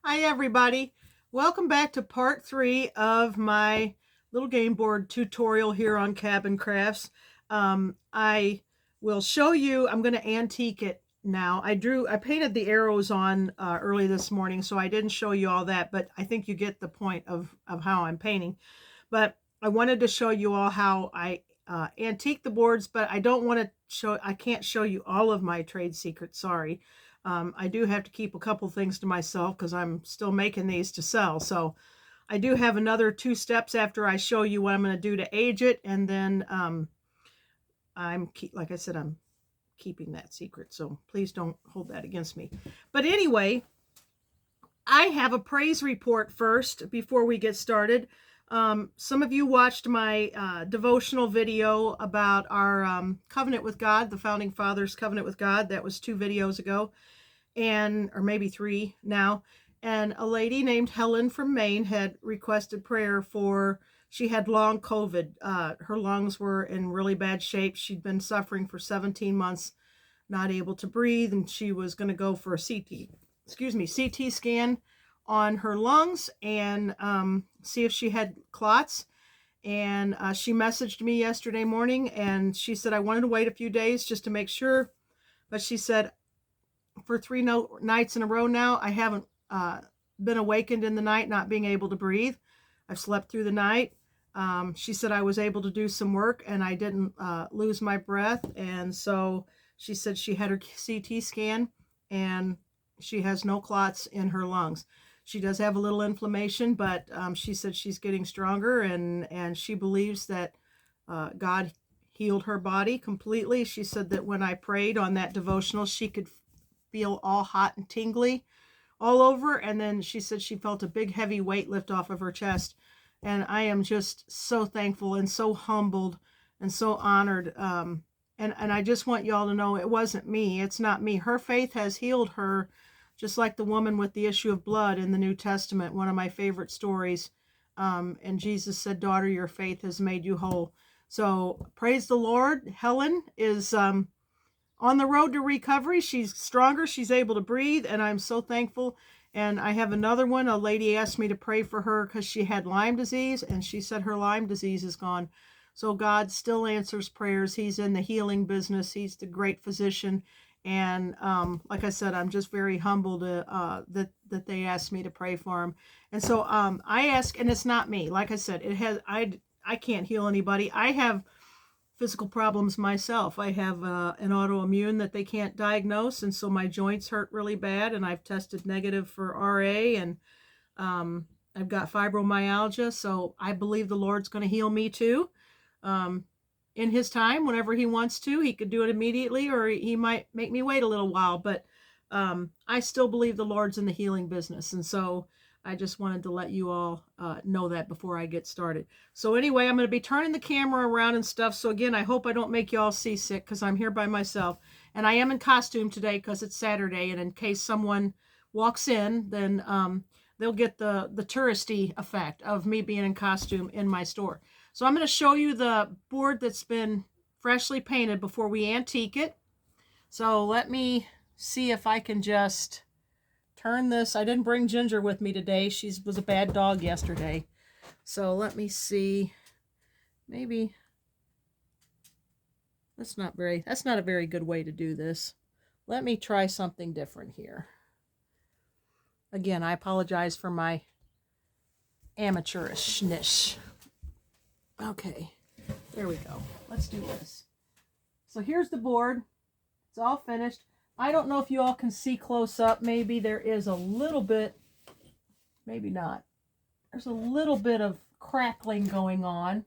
Hi everybody, welcome back to part 3 of my little game board tutorial here on Cabin Crafts. I will show you, I'm going to antique it now. I painted the arrows on early this morning, so I didn't show you all that, but I think you get the point of how I'm painting. But I wanted to show you all how I antique the boards, but I can't show you all of my trade secrets, sorry. I do have to keep a couple things to myself because I'm still making these to sell. So I do have another 2 steps after I show you what I'm going to do to age it. And then like I said, I'm keeping that secret. So please don't hold that against me. But anyway, I have a praise report first before we get started. Some of you watched my devotional video about our covenant with God, the Founding Fathers' covenant with God. That was 2 videos ago, or maybe 3 now. And a lady named Helen from Maine had requested prayer she had long COVID. Her lungs were in really bad shape. She'd been suffering for 17 months, not able to breathe, and she was going to go for a CT scan on her lungs and see if she had clots. And she messaged me yesterday morning, and she said, I wanted to wait a few days just to make sure. But she said, for 3 nights in a row now, I haven't been awakened in the night, not being able to breathe. I've slept through the night. She said I was able to do some work and I didn't lose my breath. And so she said she had her CT scan and she has no clots in her lungs. She does have a little inflammation, but she said she's getting stronger, and she believes that God healed her body completely. She said that when I prayed on that devotional, she could feel all hot and tingly all over. And then she said she felt a big heavy weight lift off of her chest. And I am just so thankful and so humbled and so honored. And I just want y'all to know it wasn't me. It's not me. Her faith has healed her, just like the woman with the issue of blood in the New Testament, one of my favorite stories. And Jesus said, daughter, your faith has made you whole. So praise the Lord. Helen is on the road to recovery. She's stronger. She's able to breathe, and I'm so thankful. And I have another one. A lady asked me to pray for her because she had Lyme disease, and she said her Lyme disease is gone. So God still answers prayers. He's in the healing business. He's the great physician. And like I said, I'm just very humbled that they asked me to pray for him. And so I ask, and it's not me. Like I said, I can't heal anybody. I have physical problems myself. I have an autoimmune that they can't diagnose, and so my joints hurt really bad, and I've tested negative for RA, and I've got fibromyalgia, so I believe the Lord's going to heal me too. In his time, whenever he wants to, he could do it immediately, or he might make me wait a little while, but I still believe the Lord's in the healing business, and so I just wanted to let you all know that before I get started. So anyway, I'm going to be turning the camera around and stuff. So again, I hope I don't make you all seasick because I'm here by myself. And I am in costume today because it's Saturday. And in case someone walks in, then they'll get the touristy effect of me being in costume in my store. So I'm going to show you the board that's been freshly painted before we antique it. So let me see if I can just turn this. I didn't bring Ginger with me today. She was a bad dog yesterday. So let me see. Maybe that's not a very good way to do this. Let me try something different here. Again, I apologize for my amateurishness. Okay, there we go. Let's do this. So here's the board. It's all finished. I don't know if you all can see close up. Maybe there is a little bit, maybe not. There's a little bit of crackling going on.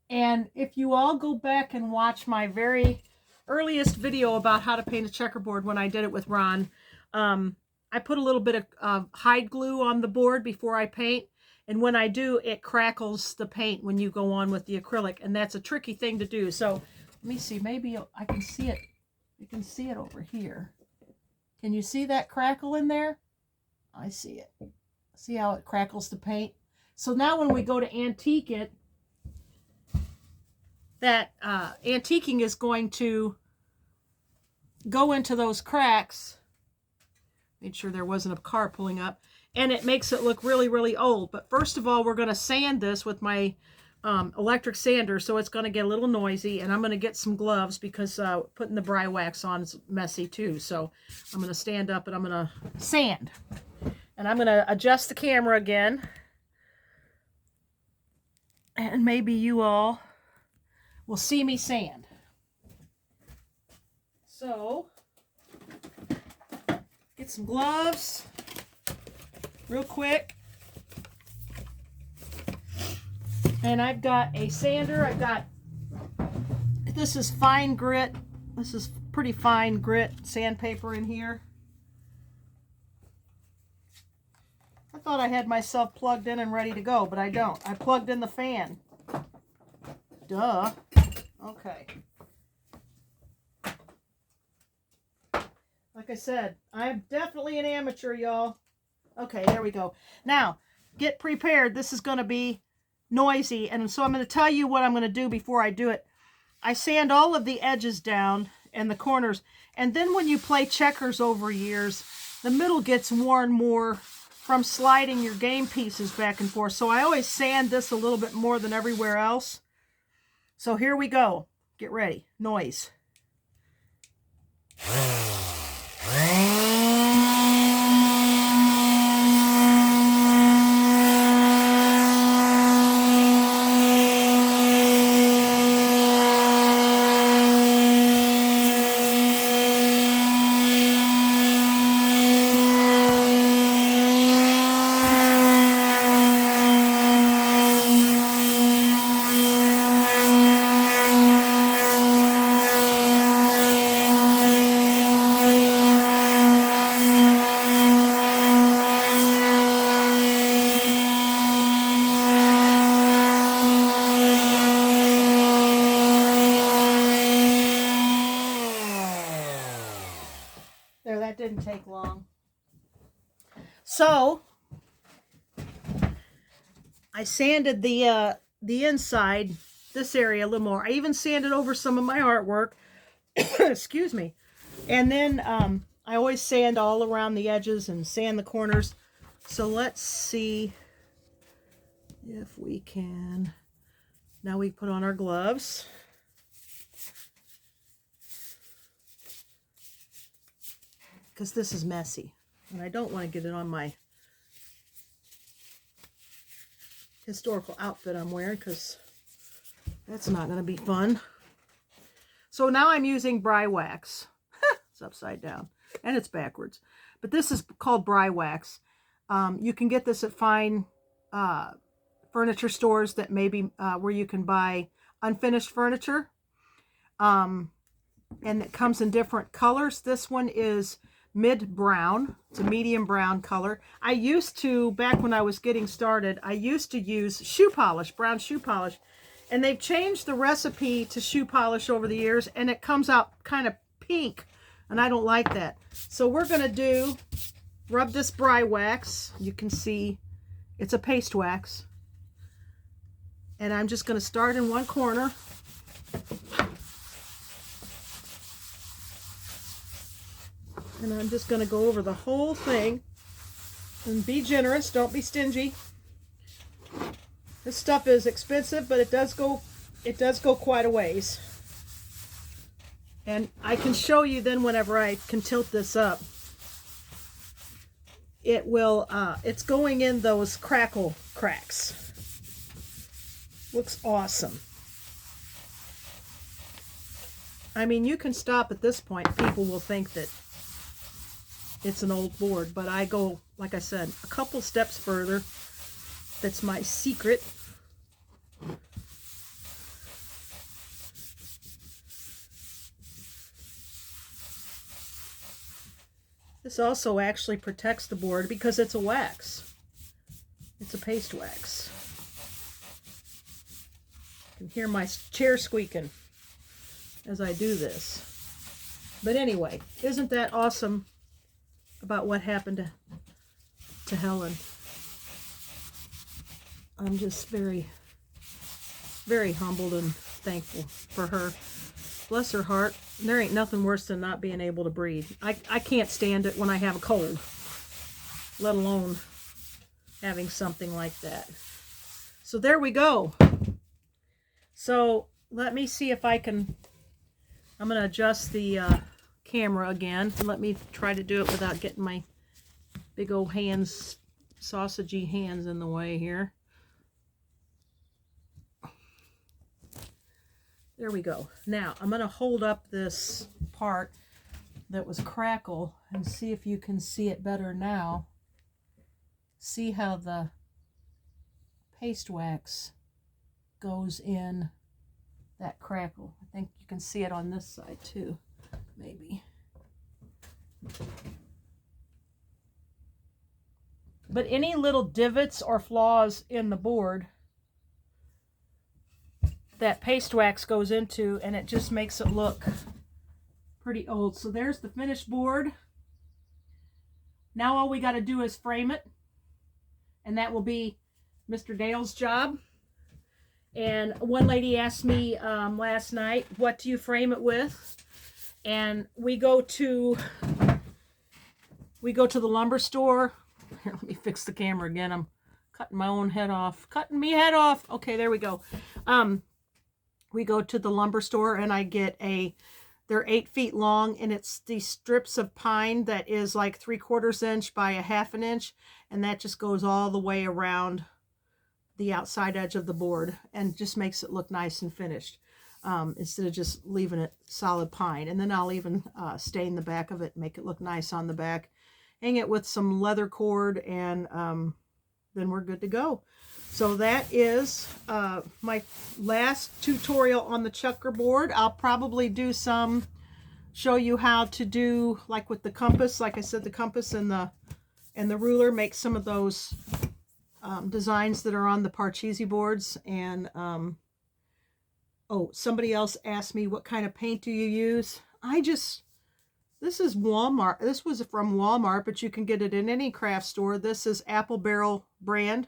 And if you all go back and watch my very earliest video about how to paint a checkerboard when I did it with Ron, I put a little bit of hide glue on the board before I paint. And when I do, it crackles the paint when you go on with the acrylic. And that's a tricky thing to do. So let me see, maybe I can see it. You can see it over here. Can you see that crackle in there? I see it. See how it crackles the paint? So now when we go to antique it, that antiquing is going to go into those cracks Made sure there wasn't a car pulling up. And it makes it look really, really old. But first of all, we're going to sand this with my electric sander, so it's going to get a little noisy. And I'm going to get some gloves because putting the bry wax on is messy too. So I'm going to stand up and I'm going to sand. And I'm going to adjust the camera again. And maybe you all will see me sand. So, get some gloves real quick. And I've got a sander. This is fine grit. This is pretty fine grit sandpaper in here. I thought I had myself plugged in and ready to go, but I don't. I plugged in the fan. Duh. Okay. Like I said, I'm definitely an amateur, y'all. Okay, there we go. Now, get prepared. This is going to be noisy, and so I'm going to tell you what I'm going to do before I do it. I sand all of the edges down and the corners, and then when you play checkers over years, the middle gets worn more from sliding your game pieces back and forth. So I always sand this a little bit more than everywhere else. So here we go. Get ready. Noise. There, that didn't take long. So, I sanded the inside, this area a little more. I even sanded over some of my artwork. Excuse me. And then I always sand all around the edges and sand the corners. So let's see if we can. Now we put on our gloves. Because this is messy. And I don't want to get it on my historical outfit I'm wearing, because that's not going to be fun. So now I'm using bry wax. It's upside down. And it's backwards. But this is called bry wax. You can get this at fine furniture stores that maybe where you can buy unfinished furniture. And it comes in different colors. This one is mid-brown. It's a medium brown color. I used to, back when I was getting started, I used to use shoe polish, brown shoe polish. And they've changed the recipe to shoe polish over the years, and it comes out kind of pink, and I don't like that. So we're going to rub this bry wax. You can see it's a paste wax. And I'm just going to start in one corner. And I'm just going to go over the whole thing. And be generous, don't be stingy. This stuff is expensive, but it does go quite a ways. And I can show you then whenever I can tilt this up. It will, it's going in those crackle cracks. Looks awesome. I mean, you can stop at this point. People will think that it's an old board, but I go, like I said, a couple steps further. That's my secret. This also actually protects the board because it's a wax. It's a paste wax. You can hear my chair squeaking as I do this. But anyway, isn't that awesome about what happened to Helen? I'm just very, very humbled and thankful for her. bless her heart. There ain't nothing worse than not being able to breathe. I can't stand it when I have a cold, let alone having something like that. So there we go. So let me see if I can, I'm going to adjust the camera again. Let me try to do it without getting my big old hands, sausagey hands in the way here. There we go. Now I'm going to hold up this part that was crackle and see if you can see it better now. See how the paste wax goes in that crackle. I think you can see it on this side too, maybe. But any little divots or flaws in the board, that paste wax goes into, and it just makes it look pretty old. So there's the finished board. Now all we got to do is frame it, and that will be Mr. Dale's job. And one lady asked me last night, what do you frame it with? And we go to the lumber store. Here, let me fix the camera again. I'm cutting my own head off. Cutting me head off. Okay, there we go. We go to the lumber store, and I get they're 8 feet long, and it's these strips of pine that is like 3/4 inch by 1/2 inch, and that just goes all the way around the outside edge of the board and just makes it look nice and finished, instead of just leaving it solid pine. And then I'll even stain the back of it, make it look nice on the back, hang it with some leather cord, and then we're good to go. So that is my last tutorial on the checkerboard. I'll probably do show you how to do, like with the compass, like I said, the compass and the ruler, make some of those designs that are on the Parcheesi boards. And oh, somebody else asked me, what kind of paint do you use? This is Walmart. This was from Walmart, but you can get it in any craft store. This is Apple Barrel brand.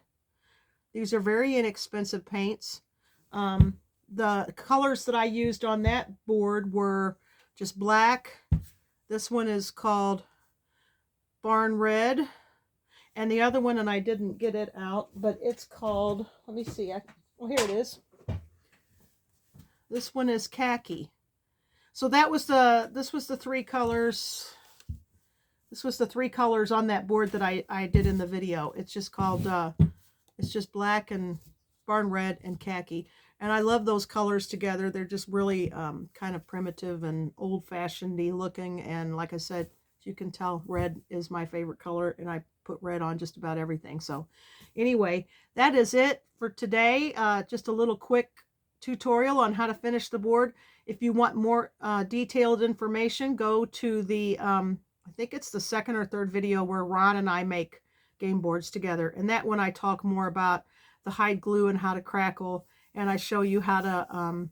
These are very inexpensive paints. The colors that I used on that board were just black. This one is called Barn Red. And the other one, and I didn't get it out, but it's called, let me see. Well, here it is. This one is Khaki. So this was the 3 colors. This was the 3 colors on that board that I did in the video. It's just called, it's just black and Barn Red and Khaki. And I love those colors together. They're just really kind of primitive and old-fashioned-y looking. And like I said, as you can tell, red is my favorite color, and I put red on just about everything. So anyway, that is it for today. Just a little quick tutorial on how to finish the board. If you want more detailed information, go to the, I think it's the 2nd or 3rd video where Ron and I make game boards together. And that one I talk more about the hide glue and how to crackle, and I show you how to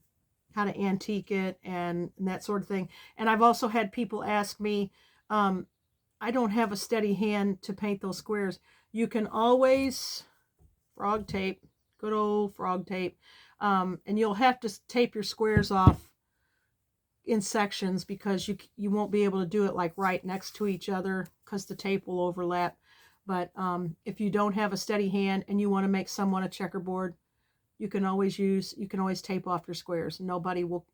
antique it and that sort of thing. And I've also had people ask me, I don't have a steady hand to paint those squares. You can always frog tape, good old frog tape, and you'll have to tape your squares off in sections, because you won't be able to do it like right next to each other because the tape will overlap. But if you don't have a steady hand and you want to make someone a checkerboard, you can always tape off your squares. Nobody will,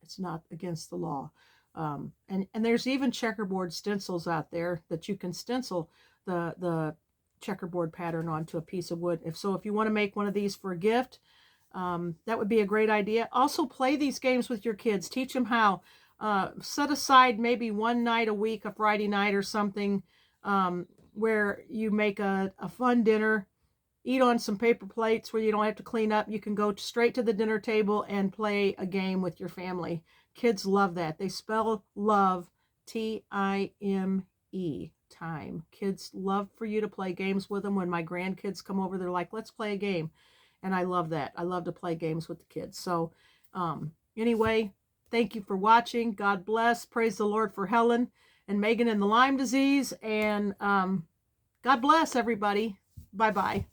it's not against the law. And there's even checkerboard stencils out there that you can stencil the checkerboard pattern onto a piece of wood. If you want to make one of these for a gift, that would be a great idea. Also, play these games with your kids. Teach them how. Set aside maybe one night a week, a Friday night or something, where you make a fun dinner, eat on some paper plates where you don't have to clean up. You can go straight to the dinner table and play a game with your family. Kids love that. They spell love T-I-M-E, time. Kids love for you to play games with them. When my grandkids come over, they're like, let's play a game. And I love that. I love to play games with the kids. So anyway, thank you for watching. God bless. Praise the Lord for Helen and Megan and the Lyme disease. And God bless everybody. Bye-bye.